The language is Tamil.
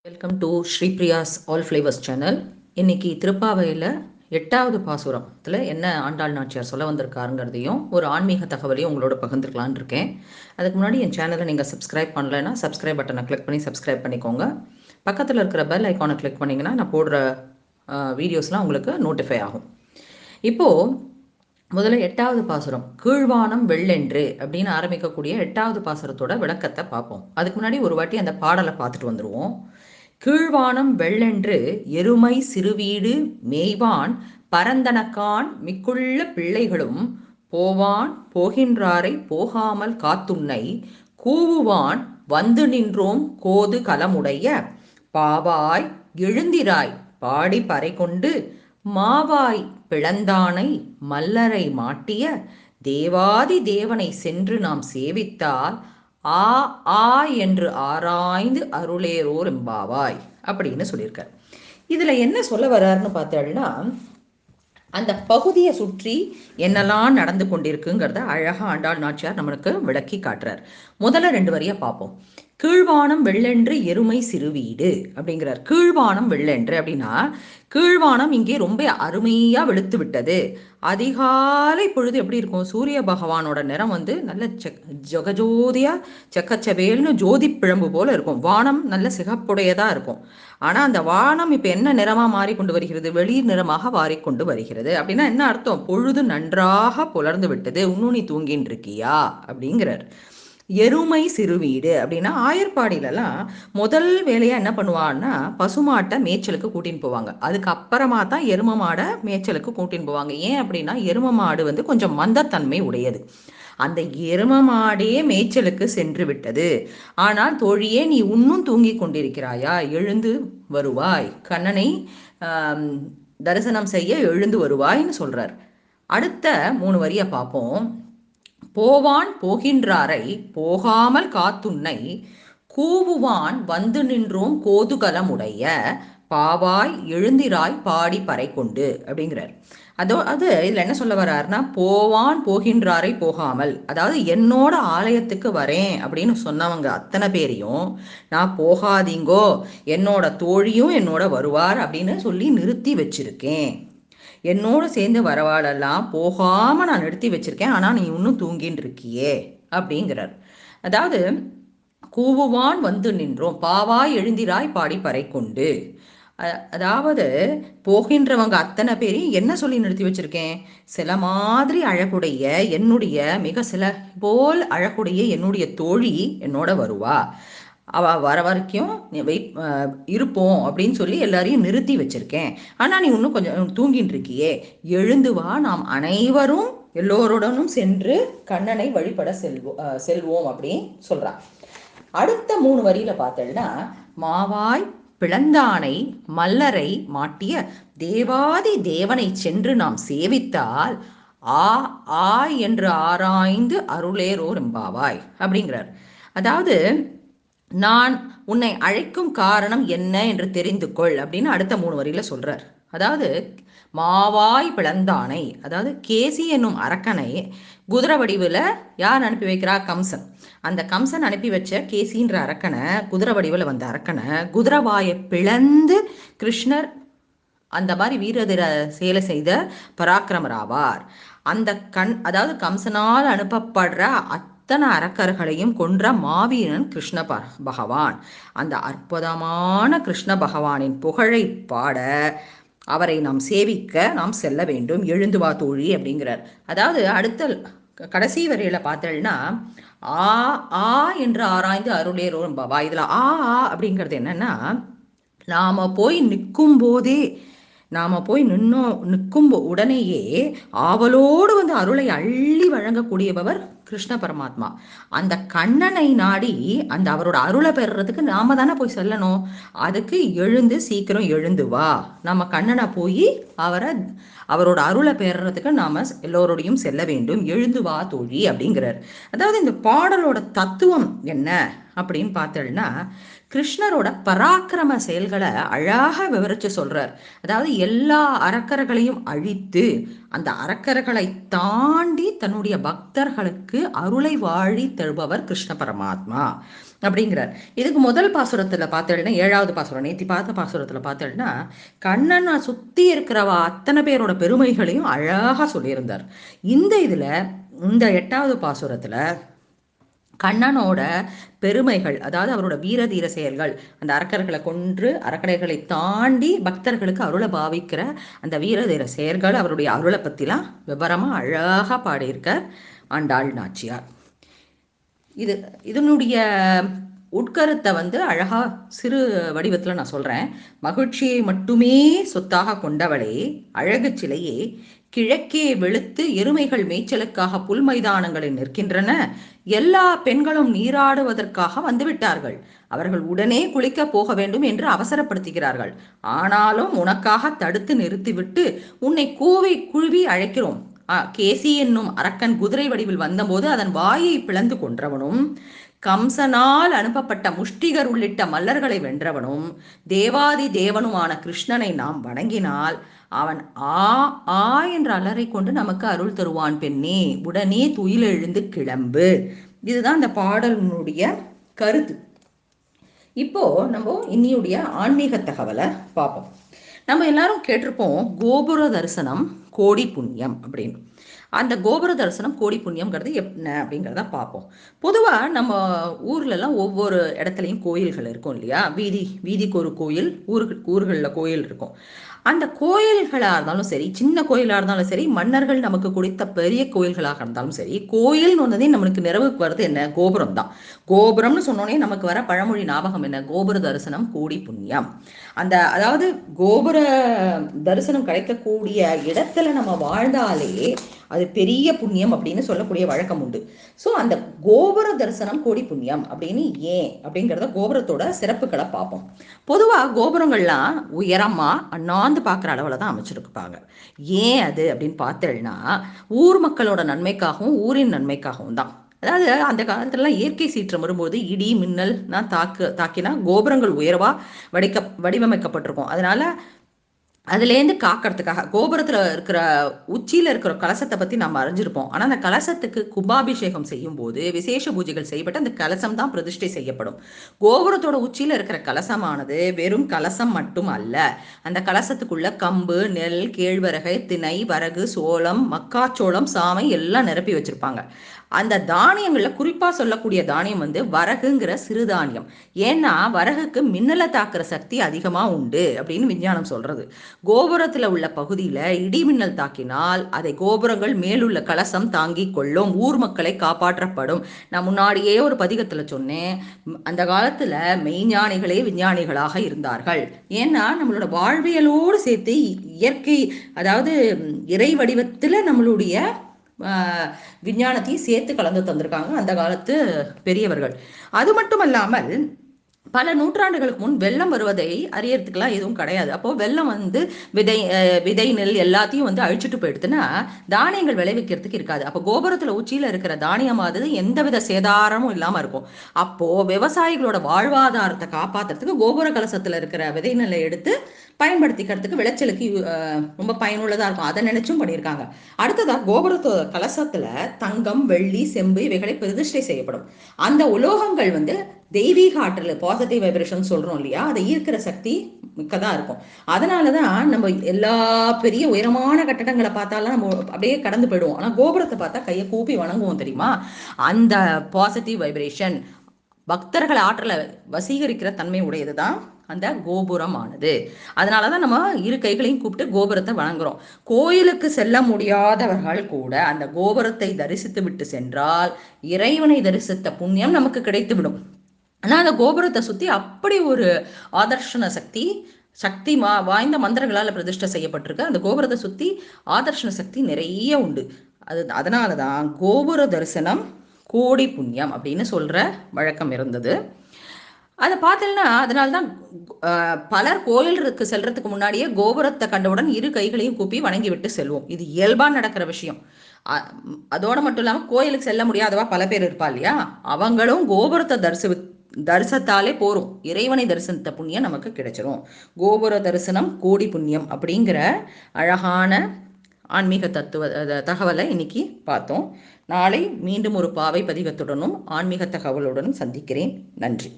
Welcome to Sripriya's all flavours channel. இன்னைக்கு திருப்பாவையில் 8வது பாசுரத்தில் என்ன ஆண்டாள் நாச்சியார் சொல்ல வந்திருக்காருங்கிறதையும் ஒரு ஆன்மீக தகவலையும் உங்களோட பகிர்ந்துக்கலான்னு இருக்கேன். அதுக்கு முன்னாடி என் சேனலை நீங்கள் சப்ஸ்கிரைப் பண்ணலைன்னா சப்ஸ்கிரைப் பட்டனை கிளிக் பண்ணி சப்ஸ்கிரைப் பண்ணிக்கோங்க. பக்கத்தில் இருக்கிற பெல் ஐக்கானை கிளிக் பண்ணிங்கன்னா நான் போடுற வீடியோஸ்லாம் உங்களுக்கு நோட்டிஃபை ஆகும். இப்போது முதல்ல 8வது பாசுரம் கீழ்வானம் வெள்ளென்று அப்படின்னு ஆரம்பிக்கக்கூடிய 8வது பாசுரத்தோட விளக்கத்தை பார்ப்போம். அதுக்கு முன்னாடி ஒரு வாட்டி அந்த பாடலை பார்த்துட்டு வந்துடுவோம். கீழ்வானம் வெள்ளென்று எருமை சிறுவீடு மேய்வான் பரந்தனக்கான் மிக்குள்ள பிள்ளைகளும் போவான் போகின்றாரை போகாமல் காத்துன்னை கூவுவான் வந்து நின்றோம் கோது கலமுடைய பாவாய் எழுந்திராய் பாடி பறை கொண்டு மாவாய் பிளந்தானை மல்லரை மாட்டிய தேவாதி தேவனை சென்று நாம் சேவித்தால் ஆ ஆ என்று ஆராய்ந்து அருளேரோர் எம்பாவாய் அப்படின்னு சொல்லியிருக்கார். இதுல என்ன சொல்ல வர்றாருன்னு பார்த்தோம்னா, அந்த பகுதியை சுற்றி என்னெல்லாம் நடந்து கொண்டிருக்குங்கிறத அழகா ஆண்டாள் நாச்சியார் நம்மளுக்கு விளக்கி காட்டுறார். முதல்ல 2 வரியை பார்ப்போம். கீழ்வானம் வெள்ளென்று எருமை சிறுவீடு அப்படிங்கிறார். கீழ்வானம் வெள்ளென்று அப்படின்னா கீழ்வானம் இங்கே ரொம்ப அருமையா வெளுத்து விட்டது. அதிகாலை பொழுது எப்படி இருக்கும், சூரிய பகவானோட நிறம் வந்து நல்ல ஜொகஜோதியா செக்கச்சவேல்னு ஜோதி பிழம்பு போல இருக்கும். வானம் நல்ல சிகப்புடையதா இருக்கும். ஆனா அந்த வானம் இப்ப என்ன நிறமா மாறிக்கொண்டு வருகிறது, வெளிர் நிறமாக மாறிக்கொண்டு வருகிறது. அப்படின்னா என்ன அர்த்தம், பொழுது நன்றாக புலர்ந்து விட்டது, இன்னும் நீ தூங்கின்னு இருக்கியா அப்படிங்கிறார். எருமை சிறுவீடு அப்படின்னா ஆயர்பாடியிலலாம் முதல் வேலையா என்ன பண்ணுவான்னா பசுமாட்டை மேய்ச்சலுக்கு கூட்டின்னு போவாங்க. அதுக்கு அப்புறமா தான் எரும மாடை மேய்ச்சலுக்கு கூட்டின்னு போவாங்க. ஏன் அப்படின்னா எரும மாடு வந்து கொஞ்சம் மந்தத்தன்மை உடையது. அந்த எரும மாடே மேய்ச்சலுக்கு சென்று விட்டது. ஆனால் தோழியே நீ இன்னும் தூங்கி கொண்டிருக்கிறாயா, எழுந்து வருவாய், கண்ணனை தரிசனம் செய்ய எழுந்து வருவாய்ன்னு சொல்றார். அடுத்த 3 வரியை பார்ப்போம். போவான் போகின்றாரை போகாமல் காத்துன்னை கூவுவான் வந்து நின்றோம் கோதுகலமுடைய பாவாய் எழுந்திராய் பாடி பறை கொண்டு அப்படிங்கிறார். அது இதுல என்ன சொல்ல வர்றாருன்னா, போவான் போகின்றாரை போகாமல், அதாவது என்னோட ஆலயத்துக்கு வரேன் அப்படின்னு சொன்னவங்க அத்தனை பேரையும் நான் போகாதீங்கோ, என்னோட தோழியும் என்னோட வருவார் அப்படின்னு சொல்லி நிறுத்தி வச்சிருக்கேன். என்னோட சேர்ந்து வரவாளெல்லாம் போகாம நான் நிறுத்தி வச்சிருக்கேன். ஆனா நீ இன்னும் தூங்கின்னு இருக்கியே அப்படிங்கிறார். அதாவது கூவுவான் வந்து நின்றோம் பாவாய் எழுந்திராய் பாடி பறை கொண்டு, அதாவது போகின்றவங்க அத்தனை பேரையும் என்ன சொல்லி நிறுத்தி வச்சிருக்கேன், சில மாதிரி அழகுடைய என்னுடைய மிக சில போல் அழகுடைய என்னுடைய தோழி என்னோட வருவா, அவ வர வரைக்கும் வெயிட் இருப்போம் அப்படின்னு சொல்லி எல்லாரையும் நிறுத்தி வச்சிருக்கேன். ஆனா நீ இன்னும் கொஞ்சம் தூங்கிட்டு இருக்கியே, எழுந்து வா, நாம் அனைவரும் எல்லோருடனும் சென்று கண்ணனை வழிபட செல்வோம் அப்படின்னு சொல்றான். அடுத்த 3 வரியில பார்த்தேன்னா, மாவாய் பிளந்தானை மல்லரை மாட்டிய தேவாதி தேவனை சென்று நாம் சேவித்தால் ஆ ஆ என்று ஆராய்ந்து அருளேரோர் எம்பாவாய் அப்படிங்கிறார். அதாவது நான் உன்னை அழைக்கும் காரணம் என்ன என்று தெரிந்து கொள் அப்படின்னு அடுத்த 3 வரியில சொல்றார். அதாவது மாவாய் பிளந்தானை, அதாவது கேசி என்னும் அரக்கனை குதிரை வடிவில் யார் அனுப்பி வைக்கிறா, கம்சன். அந்த கம்சன் அனுப்பி வச்ச கேசின்ற அரக்கனை, குதிரை வடிவில் வந்த அரக்கனை குதிரவாயை பிளந்து கிருஷ்ணர் அந்த மாதிரி வீரதீர செயலை செய்த பராக்கிரமராவார். அந்த அதாவது கம்சனால் அனுப்பப்படுற அத்தனை அரக்கர்களையும் கொன்ற மாவீரன் கிருஷ்ண பகவான். அந்த அற்புதமான கிருஷ்ண பகவானின் புகழை பாட அவரை நாம் சேவிக்க நாம் செல்ல வேண்டும், எழுந்து வா தோழி அப்படிங்கிறார். அதாவது அடுத்த கடைசி வரையில பார்த்தேன்னா, ஆ ஆ என்று ஆராய்ந்து அருளேரோர் பாபா. இதுல ஆ ஆ அப்படிங்கிறது என்னன்னா, நாம போய் நிற்கும் உடனேயே ஆவலோடு வந்து அருளை அள்ளி வழங்கக்கூடியவர் கிருஷ்ண பரமாத்மா. அந்த கண்ணனை நாடி அந்த அவரோட அருளை பெறுறதுக்கு நாம தானே போய் செல்லணும். அதுக்கு எழுந்து சீக்கிரம் எழுந்து வா, நம்ம கண்ணனை போய் அவரோட அருளை பெறுறதுக்கு நாம எல்லோரோடையும் செல்ல வேண்டும், எழுந்து வா தோழி அப்படிங்கிறார். அதாவது இந்த பாடலோட தத்துவம் என்ன அப்படின்னு பார்த்தோம்னா, கிருஷ்ணரோட பராக்கிரம செயல்களை அழகாக விவரிச்சு சொல்றார். அதாவது எல்லா அரக்கர்களையும் அழித்து அந்த அரக்கர்களை தாண்டி தன்னுடைய பக்தர்களுக்கு அருளை வாழி தருபவர் கிருஷ்ண பரமாத்மா. அப்படிங்கிறார். இதுக்கு முதல் பாசுரத்தில் பார்த்தேன்னா, 7வது பாசுரம் நேத்தி பார்த்த பாசுரத்தில் பார்த்தேன்னா, கண்ணனை சுற்றி இருக்கிறவா அத்தனை பேரோட பெருமைகளையும் அழகாக சொல்லியிருந்தார். இந்த 8வது பாசுரத்தில் கண்ணனோட பெருமைகள், அதாவது அவரோட வீர தீர செயல்கள், அந்த அரக்கர்களை கொன்று அரக்கரைகளை தாண்டி பக்தர்களுக்கு அருளை பாவிக்கிற அந்த வீர தீர செயல்கள், அவருடைய அருளை பற்றிலாம் விவரமாக அழகாக பாடியிருக்கார் ஆண்டாள் நாச்சியார். இதனுடைய உட்கருத்தை அழகா சிறு வடிவத்துல நான் சொல்றேன். மகிழ்ச்சியை மட்டுமே சொத்தாக கொண்டவளே, அழகு சிலையே, கிழக்கே வெளுத்து எருமைகள் மேய்ச்சலுக்காக புல் மைதானங்களில் நிற்கின்றன. எல்லா பெண்களும் நீராடுவதற்காக வந்துவிட்டார்கள். அவர்கள் உடனே குளிக்க போக வேண்டும் என்று அவசரப்படுத்துகிறார்கள். ஆனாலும் உனக்காக தடுத்து நிறுத்திவிட்டு உன்னை கூவி குழுவி அழைக்கிறோம். கேசி என்னும் அரக்கன் குதிரை வடிவில் வந்தபோது அதன் வாயை பிளந்து கொன்றவனும், கம்சனால் அனுப்பப்பட்ட முஷ்டிகர் உள்ளிட்ட மல்லர்களை வென்றவனும், தேவாதி தேவனுமான கிருஷ்ணனை நாம் வணங்கினால் அவன் ஆ ஆ என்ற அலரை கொண்டு நமக்கு அருள் தருவான். பெண்ணே, உடனே துயிலெழுந்து கிளம்பு. இதுதான் அந்த பாடலினுடைய கருத்து. இப்போ நம்ம இன்னியுடைய ஆன்மீக தகவலை பார்ப்போம். நம்ம எல்லாரும் கேட்டிருப்போம், கோபுர தரிசனம் கோடி புண்ணியம் அப்படின்னு. அந்த கோபுர தரிசனம் கோடி புண்ணியம்ங்கிறது என்ன அப்படிங்கிறத பார்ப்போம். பொதுவாக நம்ம ஊர்லலாம் ஒவ்வொரு இடத்துலையும் கோயில்கள் இருக்கும் இல்லையா? வீதிக்கு ஒரு கோயில், ஊர்களில் கோயில் இருக்கும். அந்த கோயில்களாக இருந்தாலும் சரி, சின்ன கோயிலாக இருந்தாலும் சரி, மன்னர்கள் நமக்கு கொடுத்த பெரிய கோயில்களாக இருந்தாலும் சரி, கோயில்னு வந்ததே நம்மளுக்கு நிறைவுக்கு வருது என்ன? கோபுரம் தான். கோபுரம்னு சொன்னோடனே நமக்கு வர பழமொழி ஞாபகம் என்ன? கோபுர தரிசனம் கோடி புண்ணியம். அதாவது கோபுர தரிசனம் கிடைக்கக்கூடிய இடத்துல நம்ம வாழ்ந்தாலே அது பெரிய புண்ணியம் அப்படின்னு சொல்லக்கூடிய வழக்கம் உண்டு. ஸோ அந்த கோபுர தரிசனம் கோடி புண்ணியம் அப்படின்னு ஏன் அப்படிங்கிறத கோபுரத்தோட சிறப்புகளை பார்ப்போம். பொதுவாக கோபுரங்கள்லாம் உயரமா அண்ணாந்து பார்க்குற அளவில் தான் அமைச்சிருப்பாங்க. ஏன் அது அப்படின்னு பார்த்தேன்னா, ஊர் மக்களோட நன்மைக்காகவும் ஊரின் நன்மைக்காகவும் தான். அதாவது அந்த காலத்துலலாம் இயற்கை சீற்றம் வரும்போது இடி மின்னல் தாக்கினா கோபுரங்கள் உயர்வா வடிவமைக்கப்பட்டிருக்கும். அதனால அதுலேருந்து காக்கிறதுக்காக கோபுரத்தில் இருக்கிற உச்சியில் இருக்கிற கலசத்தை பற்றி நம்ம அறிஞ்சிருப்போம். ஆனால் அந்த கலசத்துக்கு கும்பாபிஷேகம் செய்யும் போது விசேஷ பூஜைகள் செய்யப்பட்டு அந்த கலசம் தான் பிரதிஷ்டை செய்யப்படும். கோபுரத்தோட உச்சியில் இருக்கிற கலசமானது வெறும் கலசம் மட்டும் அல்ல. அந்த கலசத்துக்குள்ள கம்பு, நெல், கேழ்வரகு, திணை, வரகு, சோளம், மக்காச்சோளம், சாமை எல்லாம் நிரப்பி வச்சிருப்பாங்க. அந்த தானியங்கள்ல குறிப்பா சொல்லக்கூடிய தானியம் வரகுங்கிற சிறுதானியம். ஏன்னா வரகுக்கு மின்னலை தாக்குற சக்தி அதிகமா உண்டு அப்படின்னு விஞ்ஞானம் சொல்றது. கோபுரத்துல உள்ள பகுதியில இடி மின்னல் தாக்கினால் அதை கோபுரங்கள் மேலுள்ள கலசம் தாங்கி கொள்ளும், ஊர் மக்களை காப்பாற்றப்படும். நான் முன்னாடியே ஒரு பதிகத்துல சொன்னேன், அந்த காலத்துல மெய்ஞானிகளே விஞ்ஞானிகளாக இருந்தார்கள். ஏன்னா நம்மளோட வாழ்வியலோடு சேர்த்து இயற்கை, அதாவது இறை வடிவத்துல நம்மளுடைய விஞ்ஞானத்தையும் சேர்த்து கலந்து தந்திருக்காங்க அந்த காலத்து பெரியவர்கள். அது மட்டும் இல்லாமல் பல நூற்றாண்டுகளுக்கு முன் வெள்ளம் வருவதை அறியறதுக்கெல்லாம் எதுவும் கிடையாது. அப்போ வெள்ளம் விதை நெல் எல்லாத்தையும் அழிச்சுட்டு போயிடுதுன்னா தானியங்கள் விளைவிக்கிறதுக்கு இருக்காது. அப்போ கோபுரத்துல உச்சியில இருக்கிற தானியமானது எந்தவித சேதாரமும் இல்லாம இருக்கும். அப்போ விவசாயிகளோட வாழ்வாதாரத்தை காப்பாத்துறதுக்கு கோபுர கலசத்துல இருக்கிற விதை நெல்லை எடுத்து பயன்படுத்திக்கிறதுக்கு விளைச்சலுக்கு ரொம்ப பயனுள்ளதா இருக்கும். அதை நினைச்சும் பண்ணியிருக்காங்க. அடுத்ததா கோபுரத்தோ கலசத்துல தங்கம், வெள்ளி, செம்பு இவைகளை பிரதிஷ்டை செய்யப்படும். அந்த உலோகங்கள் தெய்வீக ஆற்றல், பாசிட்டிவ் வைப்ரேஷன் சொல்றோம் இல்லையா, அதை ஈர்க்கிற சக்தி மிக்கதான் இருக்கும். அதனாலதான் நம்ம எல்லா பெரிய உயரமான கட்டடங்களை பார்த்தாலும் நம்ம அப்படியே கடந்து போயிடுவோம். ஆனா கோபுரத்தை பார்த்தா கையை கூப்பி வணங்குவோம் தெரியுமா? அந்த பாசிட்டிவ் வைப்ரேஷன் பக்தர்கள் ஆற்றலை வசீகரிக்கிற தன்மை உடையதுதான் அந்த கோபுரம் ஆனது. அதனாலதான் நம்ம இரு கைகளையும் கூப்பிட்டு கோபுரத்தை வணங்குறோம். கோயிலுக்கு செல்ல முடியாதவர்கள் கூட அந்த கோபுரத்தை தரிசித்து விட்டு சென்றால் இறைவனை தரிசித்த புண்ணியம் நமக்கு கிடைத்துவிடும். ஆனா அந்த கோபுரத்தை சுத்தி அப்படி ஒரு ஆதர்ஷன சக்தி வாய்ந்த மந்திரங்களால் பிரதிஷ்டை செய்யப்பட்டிருக்கு. அந்த கோபுரத்தை சுத்தி ஆதர்ஷன சக்தி நிறைய உண்டு. அதனாலதான் கோபுர தரிசனம் கோடி புண்ணியம் அப்படின்னு சொல்ற வழக்கம் இருந்தது. அதை பார்த்தீங்கன்னா அதனால்தான் பலர் கோயிலுக்கு செல்றதுக்கு முன்னாடியே கோபுரத்தை கண்டவுடன் இரு கைகளையும் கூப்பி வணங்கி விட்டு செல்வோம். இது இயல்பா நடக்கிற விஷயம். அதோட மட்டும் இல்லாம கோயிலுக்கு செல்ல முடியாதவா பல பேர் இருப்பா இல்லையா, அவங்களும் கோபுரத்தை தரிசனத்தாலே போறோம், இறைவனை தரிசனத்த புண்ணியம் நமக்கு கிடைச்சிரும். கோபுர தரிசனம் கோடி புண்ணியம் அப்படிங்கிற அழகான ஆன்மீக தகவலை இன்னைக்கு பார்த்தோம். நாளை மீண்டும் ஒரு பாவை பதிவத்துடனும் ஆன்மீக தகவலுடனும் சந்திக்கிறேன். நன்றி.